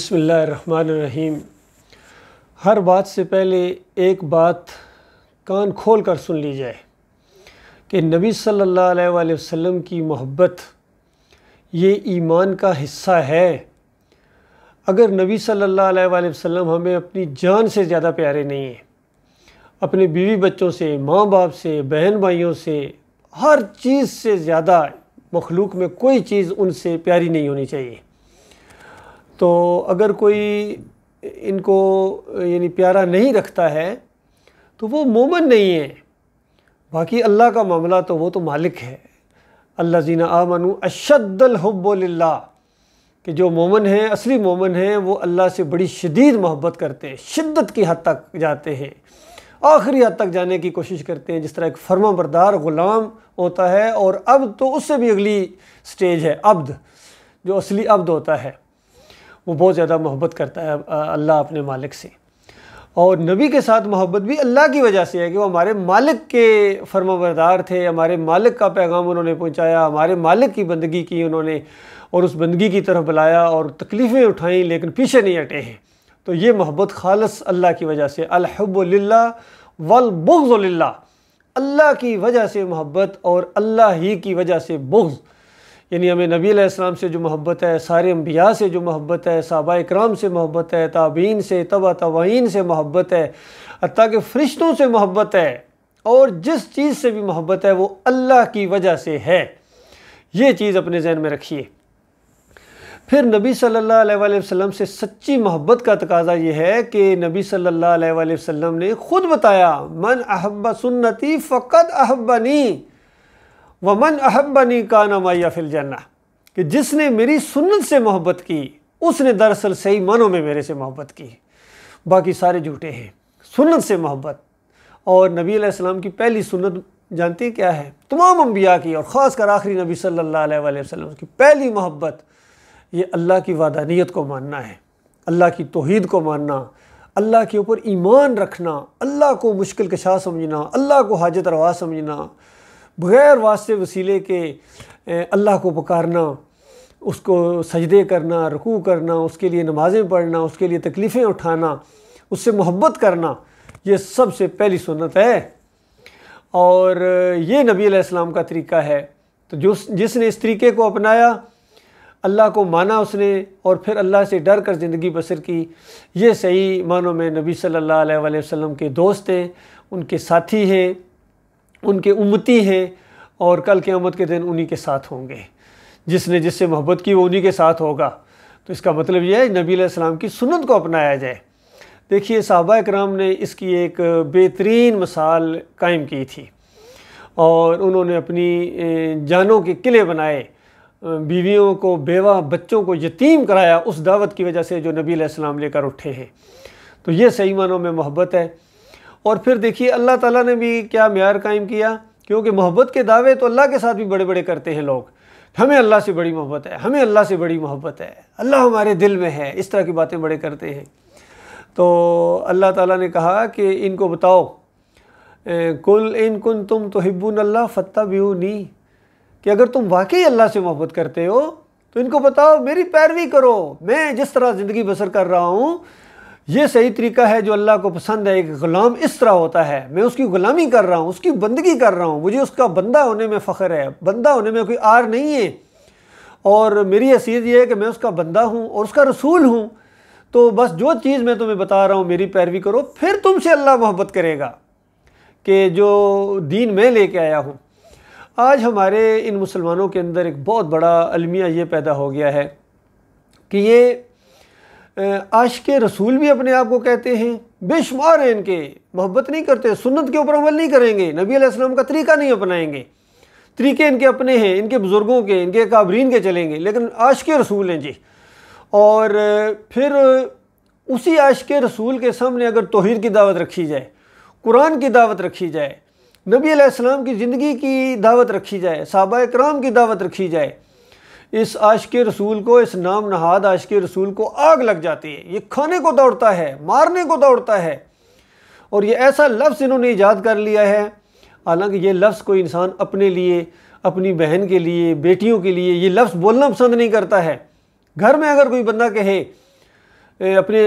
بسم اللہ الرحمن الرحیم۔ ہر بات سے پہلے ایک بات کان کھول کر سن لی جائے کہ نبی صلی اللہ علیہ وآلہ وسلم کی محبت یہ ایمان کا حصہ ہے۔ اگر نبی صلی اللہ علیہ وآلہ وسلم ہمیں اپنی جان سے زیادہ پیارے نہیں ہیں، اپنے بیوی بچوں سے، ماں باپ سے، بہن بھائیوں سے، ہر چیز سے زیادہ مخلوق میں کوئی چیز ان سے پیاری نہیں ہونی چاہیے، تو اگر کوئی ان کو پیارا نہیں رکھتا ہے تو وہ مومن نہیں ہے۔ باقی اللہ کا معاملہ تو وہ تو مالک ہے۔ الذین آمنوا اشد الحب للہ، کہ جو مومن ہیں، اصلی مومن ہیں، وہ اللہ سے بڑی شدید محبت کرتے ہیں، شدت کی حد تک جاتے ہیں، آخری حد تک جانے کی کوشش کرتے ہیں، جس طرح ایک فرما بردار غلام ہوتا ہے، اور عبد تو اس سے بھی اگلی سٹیج ہے، عبد جو اصلی عبد ہوتا ہے وہ بہت زیادہ محبت کرتا ہے اللہ اپنے مالک سے۔ اور نبی کے ساتھ محبت بھی اللہ کی وجہ سے ہے کہ وہ ہمارے مالک کے فرما بردار تھے، ہمارے مالک کا پیغام انہوں نے پہنچایا، ہمارے مالک کی بندگی کی انہوں نے، اور اس بندگی کی طرف بلایا اور تکلیفیں اٹھائیں، لیکن پیچھے نہیں ہٹے ہیں۔ تو یہ محبت خالص اللہ کی وجہ سے، الحب للہ والبغض للہ، اللہ کی وجہ سے محبت اور اللہ ہی کی وجہ سے بغض، یعنی ہمیں نبی علیہ السلام سے جو محبت ہے، سارے انبیاء سے جو محبت ہے، صحابہ اکرام سے محبت ہے، تابعین سے، تبع تابعین سے محبت ہے، حتیٰ کہ فرشتوں سے محبت ہے، اور جس چیز سے بھی محبت ہے وہ اللہ کی وجہ سے ہے۔ یہ چیز اپنے ذہن میں رکھیے۔ پھر نبی صلی اللہ علیہ وآلہ وسلم سے سچی محبت کا تقاضا یہ ہے کہ نبی صلی اللہ علیہ وآلہ وسلم نے خود بتایا، من احب سنتی فقد احبنی ومن احبنی کان معی فی الجنہ، کہ جس نے میری سنت سے محبت کی اس نے دراصل صحیح معنوں میں میرے سے محبت کی، باقی سارے جھوٹے ہیں۔ سنت سے محبت، اور نبی علیہ السلام کی پہلی سنت جانتے کیا ہے؟ تمام انبیاء کی اور خاص کر آخری نبی صلی اللہ علیہ وآلہ وسلم کی پہلی محبت یہ اللہ کی وحدانیت کو ماننا ہے، اللہ کی توحید کو ماننا، اللہ کے اوپر ایمان رکھنا، اللہ کو مشکل کشا سمجھنا، اللہ کو حاجت روا سمجھنا، بغیر واسطے وسیلے کے اللہ کو پکارنا، اس کو سجدے کرنا، رکوع کرنا، اس کے لیے نمازیں پڑھنا، اس کے لیے تکلیفیں اٹھانا، اس سے محبت کرنا، یہ سب سے پہلی سنت ہے۔ اور یہ نبی علیہ السلام کا طریقہ ہے۔ تو جس نے اس طریقے کو اپنایا، اللہ کو مانا اس نے، اور پھر اللہ سے ڈر کر زندگی بسر کی، یہ صحیح معنوں میں نبی صلی اللہ علیہ وآلہ وسلم کے دوست ہیں، ان کے ساتھی ہیں، ان کے امتی ہیں، اور کل قیامت کے دن انہی کے ساتھ ہوں گے۔ جس نے جس سے محبت کی وہ انہی کے ساتھ ہوگا۔ تو اس کا مطلب یہ ہے نبی علیہ السلام کی سنت کو اپنایا جائے۔ دیکھیے صحابہ اکرام نے اس کی ایک بہترین مثال قائم کی تھی، اور انہوں نے اپنی جانوں کے قلعے بنائے، بیویوں کو، بیوہ بچوں کو یتیم کرایا اس دعوت کی وجہ سے جو نبی علیہ السلام لے کر اٹھے ہیں۔ تو یہ صحیح معنوں میں محبت ہے۔ اور پھر دیکھیے اللہ تعالیٰ نے بھی کیا معیار قائم کیا، کیونکہ محبت کے دعوے تو اللہ کے ساتھ بھی بڑے بڑے کرتے ہیں لوگ، ہمیں اللہ سے بڑی محبت ہے، ہمیں اللہ سے بڑی محبت ہے، اللہ ہمارے دل میں ہے، اس طرح کی باتیں بڑے کرتے ہیں۔ تو اللہ تعالیٰ نے کہا کہ ان کو بتاؤ، قل ان کنتم تحبون اللہ فاتبعونی، کہ اگر تم واقعی اللہ سے محبت کرتے ہو تو ان کو بتاؤ میری پیروی کرو، میں جس طرح زندگی بسر کر رہا ہوں یہ صحیح طریقہ ہے جو اللہ کو پسند ہے۔ ایک غلام اس طرح ہوتا ہے، میں اس کی غلامی کر رہا ہوں، اس کی بندگی کر رہا ہوں، مجھے اس کا بندہ ہونے میں فخر ہے، بندہ ہونے میں کوئی عار نہیں ہے، اور میری حیثیت یہ ہے کہ میں اس کا بندہ ہوں اور اس کا رسول ہوں۔ تو بس جو چیز میں تمہیں بتا رہا ہوں میری پیروی کرو، پھر تم سے اللہ محبت کرے گا کہ جو دین میں لے کے آیا ہوں۔ آج ہمارے ان مسلمانوں کے اندر ایک بہت بڑا المیہ یہ پیدا ہو گیا ہے کہ یہ عاشق رسول بھی اپنے آپ کو کہتے ہیں، بے شمار ہیں ان کے، محبت نہیں کرتے، سنت کے اوپر عمل نہیں کریں گے، نبی علیہ السلام کا طریقہ نہیں اپنائیں گے، طریقے ان کے اپنے ہیں، ان کے بزرگوں کے، ان کے اکابرین کے چلیں گے، لیکن عاشق رسول ہیں جی۔ اور پھر اسی عاشق رسول کے سامنے اگر توحید کی دعوت رکھی جائے، قرآن کی دعوت رکھی جائے، نبی علیہ السلام کی زندگی کی دعوت رکھی جائے، صحابہ اکرام کی دعوت رکھی جائے، اس عاشق رسول کو، اس نام نہاد عاشق رسول کو آگ لگ جاتی ہے، یہ کھانے کو دوڑتا ہے، مارنے کو دوڑتا ہے، اور یہ ایسا لفظ انہوں نے ایجاد کر لیا ہے، حالانکہ یہ لفظ کوئی انسان اپنے لیے، اپنی بہن کے لیے، بیٹیوں کے لیے یہ لفظ بولنا پسند نہیں کرتا ہے۔ گھر میں اگر کوئی بندہ کہے اپنے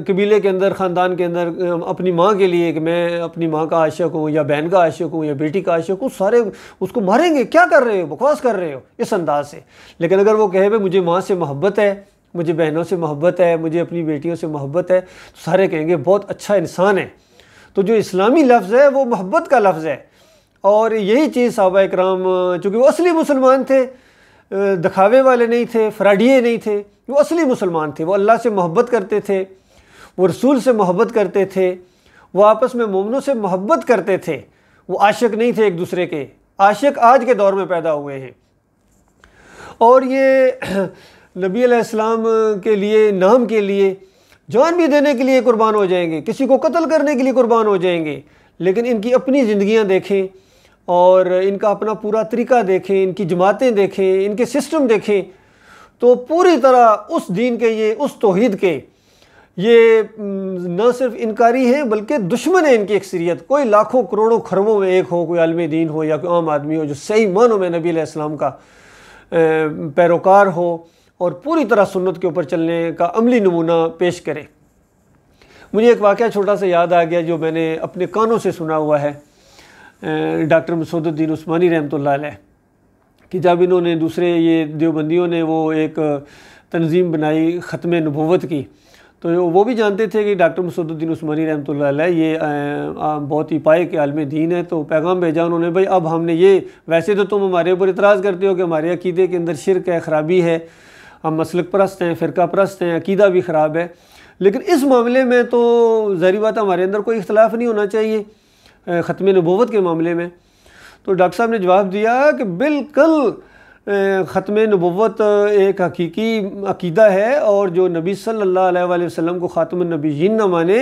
قبیلے کے اندر، خاندان کے اندر اپنی ماں کے لیے کہ میں اپنی ماں کا عاشق ہوں یا بہن کا عاشق ہوں یا بیٹی کا عاشق ہوں، سارے اس کو ماریں گے، کیا کر رہے ہو، بکواس کر رہے ہو، اس انداز سے۔ لیکن اگر وہ کہے بھائی مجھے ماں سے محبت ہے، مجھے بہنوں سے محبت ہے، مجھے اپنی بیٹیوں سے محبت ہے، تو سارے کہیں گے بہت اچھا انسان ہے۔ تو جو اسلامی لفظ ہے وہ محبت کا لفظ ہے، اور یہی چیز صحابہ اکرام، چونکہ وہ اصلی مسلمان تھے، دکھاوے والے نہیں تھے، فراڈیے نہیں تھے، وہ اصلی مسلمان تھے، وہ اللہ سے محبت کرتے تھے، وہ رسول سے محبت کرتے تھے، وہ آپس میں مومنوں سے محبت کرتے تھے، وہ عاشق نہیں تھے ایک دوسرے کے۔ عاشق آج کے دور میں پیدا ہوئے ہیں، اور یہ نبی علیہ السلام کے لیے، نام کے لیے جان بھی دینے کے لیے قربان ہو جائیں گے، کسی کو قتل کرنے کے لیے قربان ہو جائیں گے۔ لیکن ان کی اپنی زندگیاں دیکھیں اور ان کا اپنا پورا طریقہ دیکھیں، ان کی جماعتیں دیکھیں، ان کے سسٹم دیکھیں، تو پوری طرح اس دین کے، یہ اس توحید کے، یہ نہ صرف انکاری ہیں بلکہ دشمن ہیں ان کی اکثریت۔ کوئی لاکھوں کروڑوں خربوں میں ایک ہو، کوئی عالم دین ہو یا کوئی عام آدمی ہو جو صحیح معنوں میں نبی علیہ السلام کا پیروکار ہو اور پوری طرح سنت کے اوپر چلنے کا عملی نمونہ پیش کرے۔ مجھے ایک واقعہ چھوٹا سا یاد آ گیا جو میں نے اپنے کانوں سے سنا ہوا ہے، ڈاکٹر مسعود الدین عثمانی رحمۃ اللہ علیہ، کہ جب انہوں نے دوسرے یہ دیوبندیوں نے وہ ایک تنظیم بنائی ختم نبوت کی، تو وہ بھی جانتے تھے کہ ڈاکٹر مسعود الدین عثمانی رحمۃ اللہ علیہ یہ بہت ہی پائے کے عالم دین ہے، تو پیغام بھیجا انہوں نے، بھائی اب ہم نے یہ، ویسے تو تم ہمارے اوپر اعتراض کرتے ہو کہ ہمارے عقیدے کے اندر شرک ہے، خرابی ہے، ہم مسلک پرست ہیں، فرقہ پرست ہیں، عقیدہ بھی خراب ہے، لیکن اس معاملے میں تو ظاہری بات ہمارے اندر کوئی اختلاف نہیں ہونا چاہیے ختم نبوت کے معاملے میں۔ تو ڈاکٹر صاحب نے جواب دیا کہ بالکل ختم نبوت ایک حقیقی عقیدہ ہے، اور جو نبی صلی اللہ علیہ وآلہ وسلم کو خاتم النبیین نہ مانے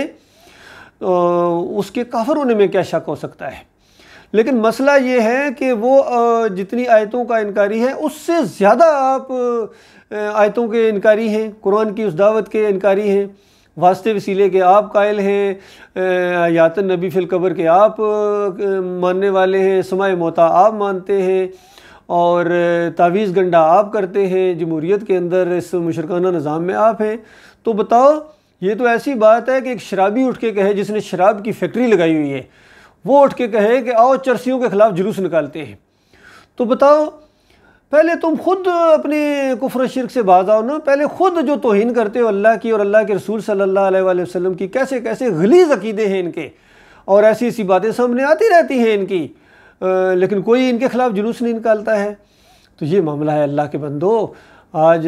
اس کے کافر ہونے میں کیا شک ہو سکتا ہے۔ لیکن مسئلہ یہ ہے کہ وہ جتنی آیتوں کا انکاری ہے اس سے زیادہ آپ آیتوں کے انکاری ہیں، قرآن کی اس دعوت کے انکاری ہیں، واسطے وسیلے کے آپ قائل ہیں، حیات النبی فی القبر کے آپ ماننے والے ہیں، سماع موتا آپ مانتے ہیں، اور تعویذ گنڈا آپ کرتے ہیں، جمہوریت کے اندر اس مشرکانہ نظام میں آپ ہیں۔ تو بتاؤ، یہ تو ایسی بات ہے کہ ایک شرابی اٹھ کے کہے، جس نے شراب کی فیکٹری لگائی ہوئی ہے، وہ اٹھ کے کہے کہ آؤ چرسیوں کے خلاف جلوس نکالتے ہیں، تو بتاؤ پہلے تم خود اپنے کفر و شرک سے باز آؤ نا، پہلے خود جو توہین کرتے ہو اللہ کی اور اللہ کے رسول صلی اللہ علیہ وآلہ وسلم کی، کیسے کیسے غلیظ عقیدے ہیں ان کے، اور ایسی ایسی باتیں سامنے آتی رہتی ہیں ان کی، لیکن کوئی ان کے خلاف جلوس نہیں نکالتا ہے۔ تو یہ معاملہ ہے اللہ کے بندو۔ آج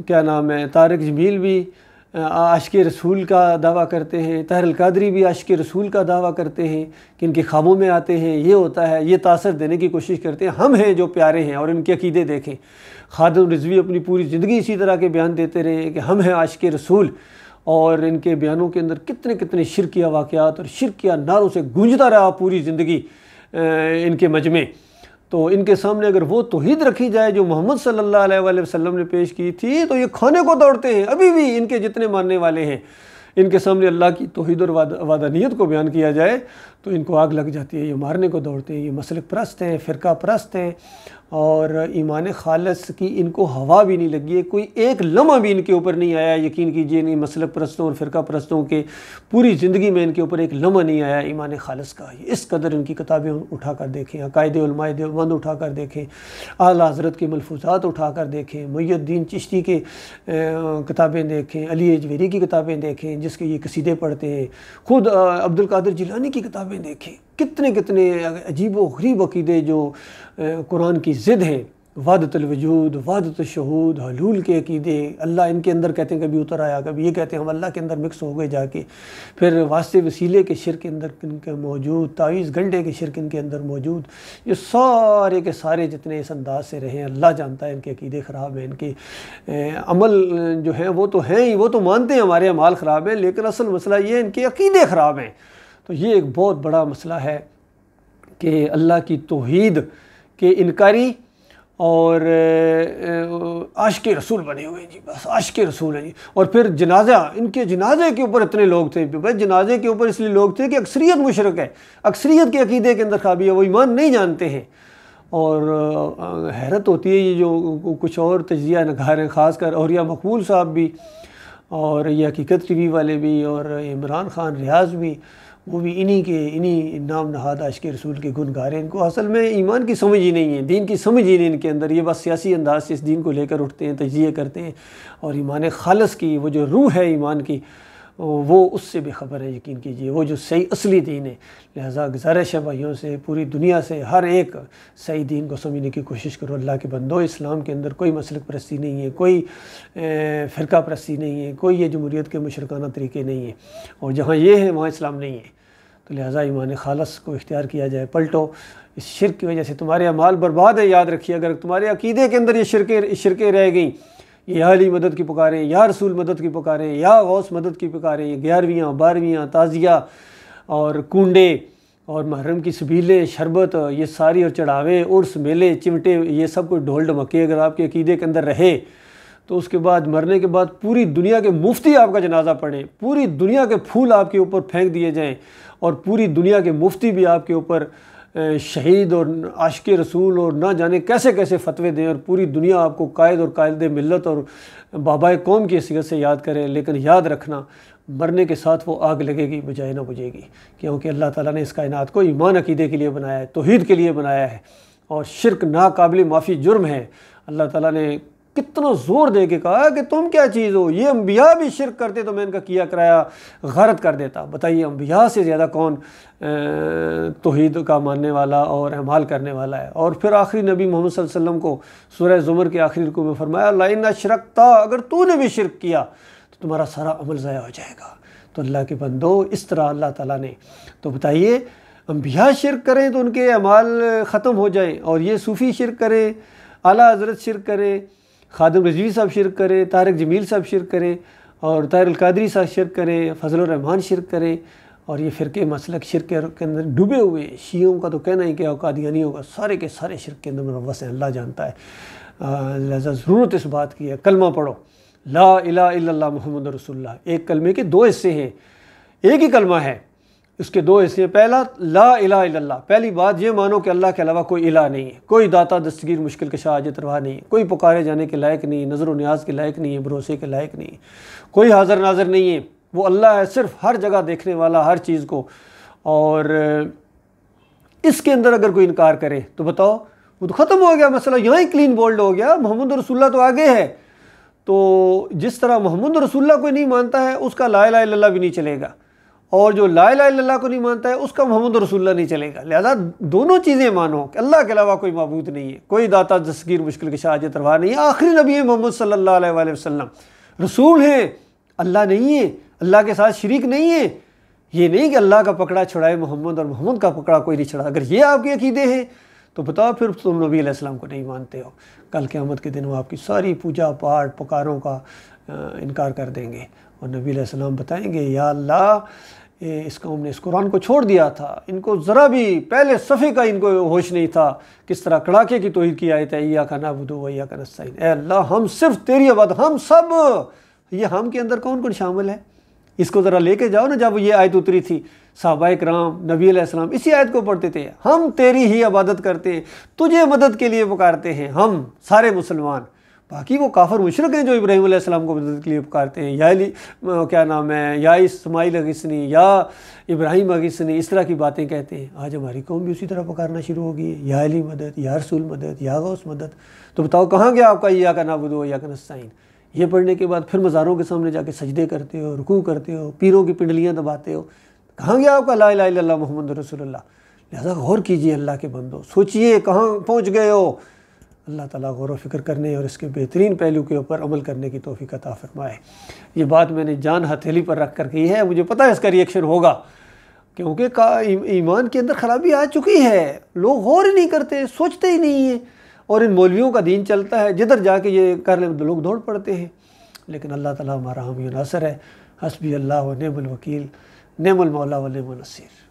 کیا نام ہے، طارق جمیل بھی عاشق رسول کا دعویٰ کرتے ہیں، طاہر القادری بھی عاشق رسول کا دعویٰ کرتے ہیں کہ ان کے خوابوں میں آتے ہیں، یہ ہوتا ہے، یہ تاثر دینے کی کوشش کرتے ہیں۔ ہم ہیں جو پیارے ہیں، اور ان کے عقیدے دیکھیں، خادم رضوی اپنی پوری زندگی اسی طرح کے بیان دیتے رہے کہ ہم ہیں عاشق رسول، اور ان کے بیانوں کے اندر کتنے کتنے شرکیہ واقعات اور شرکیہ نعروں سے گونجتا رہا پوری زندگی ان کے مجمع۔ تو ان کے سامنے اگر وہ توحید رکھی جائے جو محمد صلی اللہ علیہ وآلہ وسلم نے پیش کی تھی، تو یہ کھانے کو دوڑتے ہیں۔ ابھی بھی ان کے جتنے ماننے والے ہیں، ان کے سامنے اللہ کی توحید اور وحدانیت کو بیان کیا جائے تو ان کو آگ لگ جاتی ہے، یہ مارنے کو دوڑتے ہیں، یہ مسلک پرست ہیں، فرقہ پرست ہیں، اور ایمان خالص کی ان کو ہوا بھی نہیں لگی ہے، کوئی ایک لمحہ بھی ان کے اوپر نہیں آیا۔ یقین کیجئے، ان مسلک پرستوں اور فرقہ پرستوں کے پوری زندگی میں ان کے اوپر ایک لمحہ نہیں آیا ایمان خالص کا۔ اس قدر ان کی کتابیں اٹھا کر دیکھیں، عقائد علماء دیوبند اٹھا کر دیکھیں، اعلیٰ حضرت کے ملفوظات اٹھا کر دیکھیں، محی الدین چشتی کے کتابیں دیکھیں، علی اجویری کی کتابیں دیکھیں جس کے یہ قصیدے پڑھتے ہیں، خود عبد القادر جیلانی کی کتابیں دیکھیں، کتنے کتنے عجیب و غریب عقیدے جو قرآن کی ضد ہیں، وحدت الوجود، وحدت الشہود، حلول کے عقیدے، اللہ ان کے اندر کہتے ہیں کبھی اتر آیا، کبھی یہ کہتے ہیں ہم اللہ کے اندر مکس ہو گئے جا کے، پھر واسطے وسیلے کے شرک اندر ان کے موجود، تعویذ گنڈے کے شرک ان کے اندر موجود، یہ سارے کے سارے جتنے اس انداز سے رہے ہیں، اللہ جانتا ہے ان کے عقیدے خراب ہیں، ان کے عمل جو ہیں وہ تو ہیں ہی، وہ تو مانتے ہیں ہمارے اعمال خراب ہیں، لیکن اصل مسئلہ یہ ہے ان کے عقیدے خراب ہیں۔ تو یہ ایک بہت بڑا مسئلہ ہے کہ اللہ کی توحید کے انکاری اور عاشق رسول بنے ہوئے ہیں جی، بس عاشق رسول ہیں جی۔ اور پھر جنازہ، ان کے جنازے کے اوپر اتنے لوگ تھے، بھائی جنازے کے اوپر اس لیے لوگ تھے کہ اکثریت مشرک ہے، اکثریت کے عقیدے کے اندر خرابی ہے، وہ ایمان نہیں جانتے ہیں۔ اور حیرت ہوتی ہے یہ جو کچھ اور تجزیہ نگار ہیں، خاص کر اولیاء مقبول صاحب بھی اور یہ حقیقت ٹی وی والے بھی اور عمران خان ریاض بھی، وہ بھی انہی نام نہاد عاشق رسول کے گن گا رہے ہیں۔ ان کو اصل میں ایمان کی سمجھ ہی نہیں ہے، دین کی سمجھ ہی نہیں ان کے اندر، یہ بس سیاسی انداز سے اس دین کو لے کر اٹھتے ہیں، تجزیہ کرتے ہیں، اور ایمان خالص کی وہ جو روح ہے ایمان کی وہ اس سے بے خبر ہے، یقین کیجئے، وہ جو صحیح اصلی دین ہے۔ لہٰذا گزارش ہے بھائیوں سے، پوری دنیا سے، ہر ایک صحیح دین کو سمجھنے کی کوشش کرو۔ اللہ کے بندو، اسلام کے اندر کوئی مسلک پرستی نہیں ہے، کوئی فرقہ پرستی نہیں ہے، کوئی یہ جمہوریت کے مشرکانہ طریقے نہیں ہیں، اور جہاں یہ ہے وہاں اسلام نہیں ہے۔ تو لہٰذا ایمان خالص کو اختیار کیا جائے۔ پلٹو، اس شرک کی وجہ سے تمہارے اعمال برباد ہے، یاد رکھیے۔ اگر تمہارے عقیدے کے اندر یہ شرکیں رہ گئیں، یا علی مدد کی پکاریں، یا رسول مدد کی پکاریں، یا غوث مدد کی پکاریں، 11ویں 12ویں تعزیہ اور کنڈے اور محرم کی سبیلیں، شربت، یہ ساری، اور چڑھاوے، عرس، میلے، چمٹے، یہ سب کچھ ڈھول ڈھمکے اگر آپ کے عقیدے کے اندر رہے، تو اس کے بعد مرنے کے بعد پوری دنیا کے مفتی آپ کا جنازہ پڑھیں، پوری دنیا کے پھول آپ کے اوپر پھینک دیے جائیں، اور پوری دنیا کے مفتی بھی آپ کے اوپر شہید اور عاشق رسول اور نہ جانے کیسے کیسے فتوے دیں، اور پوری دنیا آپ کو قائد اور قائد ملت اور بابائے قوم کی حیثیت سے یاد کرے، لیکن یاد رکھنا مرنے کے ساتھ وہ آگ لگے گی، بجھائے نہ بجھے گی، کیونکہ اللہ تعالیٰ نے اس کائنات کو ایمان عقیدے کے لیے بنایا ہے، توحید کے لیے بنایا ہے، اور شرک ناقابل معافی جرم ہے۔ اللہ تعالیٰ نے کتنا زور دے کے کہا کہ تم کیا چیز ہو، یہ انبیاء بھی شرک کرتے تو میں ان کا کیا کرایا غارت کر دیتا۔ بتائیے انبیاء سے زیادہ کون توحید کا ماننے والا اور اعمال کرنے والا ہے؟ اور پھر آخری نبی محمد صلی اللہ علیہ وسلم کو سورہ زمر کے آخری رکوع میں فرمایا لَإِنْ أَشْرَكْتَ، اگر تو نے بھی شرک کیا تو تمہارا سارا عمل ضائع ہو جائے گا۔ تو اللہ کے بندو، اس طرح اللہ تعالیٰ نے، تو بتائیے انبیاء شرک کریں تو ان کے اعمال ختم ہو جائیں، اور یہ صوفی شرک کریں، اعلیٰ حضرت شرک کریں، خادم رضوی صاحب شرک کریں، طارق جمیل صاحب شرک کریں، اور طاہر القادری صاحب شرک کریں، فضل الرحمان شرک کریں، اور یہ فرقے مسلک شرک کے اندر ڈوبے ہوئے ہیں۔ شیعوں کا تو کہنا ہی کیا، قادیانیوں کا، سارے کے سارے شرک کے اندر ملوث ہیں، اللہ جانتا ہے۔ لہذا ضرورت اس بات کی ہے، کلمہ پڑھو، لا الہ الا اللہ محمد رسول اللہ۔ ایک کلمے کے دو حصے ہیں، ایک ہی کلمہ ہے، اس کے دو حصے ہیں۔ پہلا لا الہ الا اللہ، پہلی بات یہ مانو کہ اللہ کے علاوہ کوئی الہ نہیں ہے، کوئی داتا دستگیر مشکل کشا حاجت روا نہیں ہے، کوئی پکارے جانے کے لائق نہیں ہے، نظر و نیاز کے لائق نہیں ہے، بھروسے کے لائق نہیں ہے، کوئی حاضر ناظر نہیں ہے، وہ اللہ ہے، صرف ہر جگہ دیکھنے والا ہر چیز کو۔ اور اس کے اندر اگر کوئی انکار کرے تو بتاؤ، وہ تو ختم ہو گیا مسئلہ، یہاں ہی کلین بولڈ ہو گیا، محمد رسول اللہ تو آگے ہے۔ تو جس طرح محمد رسول اللہ کوئی نہیں مانتا ہے، اس کا لا الہ الا اللہ بھی نہیں چلے گا، اور جو لا الہ الا اللہ کو نہیں مانتا ہے اس کا محمد رسول اللہ نہیں چلے گا۔ لہذا دونوں چیزیں مانو کہ اللہ کے علاوہ کوئی معبود نہیں ہے، کوئی داتا دستگیر مشکل کشا حاجت روا نہیں ہے، آخری نبی ہے محمد صلی اللہ علیہ وآلہ وسلم، رسول ہیں، اللہ نہیں ہے، اللہ کے ساتھ شریک نہیں ہے۔ یہ نہیں کہ اللہ کا پکڑا چھڑائے محمد اور محمد کا پکڑا کوئی نہیں چھڑا۔ اگر یہ آپ کے عقیدے ہیں تو بتاؤ پھر تم نبی علیہ السلام کو نہیں مانتے ہو۔ کل قیامت کے دن وہ آپ کی ساری پوجا پاٹ پکاروں کا انکار کر دیں گے، اور نبی علیہ السلام بتائیں گے یا اللہ، اس قوم نے اس قرآن کو چھوڑ دیا تھا، ان کو ذرا بھی پہلے صفحے کا ان کو ہوش نہیں تھا، کس طرح کڑاکے کی توحید کی آیت ہے ایاک نعبد و ایاک نستعین، اے اللہ ہم صرف تیری عبادت، ہم سب، یہ ہم کے اندر کون کون شامل ہے؟ اس کو ذرا لے کے جاؤ نا۔ جب یہ آیت اتری تھی، صحابہ کرام، نبی علیہ السلام اسی آیت کو پڑھتے تھے، ہم تیری ہی عبادت کرتے ہیں، تجھے مدد کے لیے پکارتے ہیں، ہم سارے مسلمان۔ باقی وہ کافر مشرک ہیں جو ابراہیم علیہ السلام کو مدد کے لیے پکارتے ہیں، یا کیا نام ہے، یا اسماعیل اغثنی، یا ابراہیم اغثنی، اس طرح کی باتیں کہتے ہیں۔ آج ہماری قوم بھی اسی طرح پکارنا شروع ہو گئی ہے، یا علی مدد، یا رسول مدد، یا غوث مدد۔ تو بتاؤ کہاں گیا آپ کا ایاک نعبد و ایاک نستعین؟ یہ پڑھنے کے بعد پھر مزاروں کے سامنے جا کے سجدے کرتے ہو، رکوع کرتے ہو، پیروں کی پنڈلیاں دباتے ہو، کہاں گیا آپ کا لا الہ الا اللہ محمد رسول اللہ؟ لہذا غور کیجئے اللہ کے بندو، سوچئے کہاں پہنچ گئے ہو۔ اللہ تعالیٰ غور و فکر کرنے اور اس کے بہترین پہلو کے اوپر عمل کرنے کی توفیق عطا فرمائے۔ یہ بات میں نے جان ہتھیلی پر رکھ کر کی ہے، مجھے پتہ ہے اس کا ریئیکشن ہوگا، کیونکہ ایمان کے اندر خرابی آ چکی ہے، لوگ غور ہی نہیں کرتے، سوچتے ہی نہیں ہیں، اور ان مولویوں کا دین چلتا ہے، جدھر جا کے یہ کر لیں لوگ دوڑ پڑتے ہیں۔ لیکن اللہ تعالیٰ ہمارا حامی و ناصر ہے، حسبی اللہ و نعم الوکیل، نعم المولا و نعم النصیر۔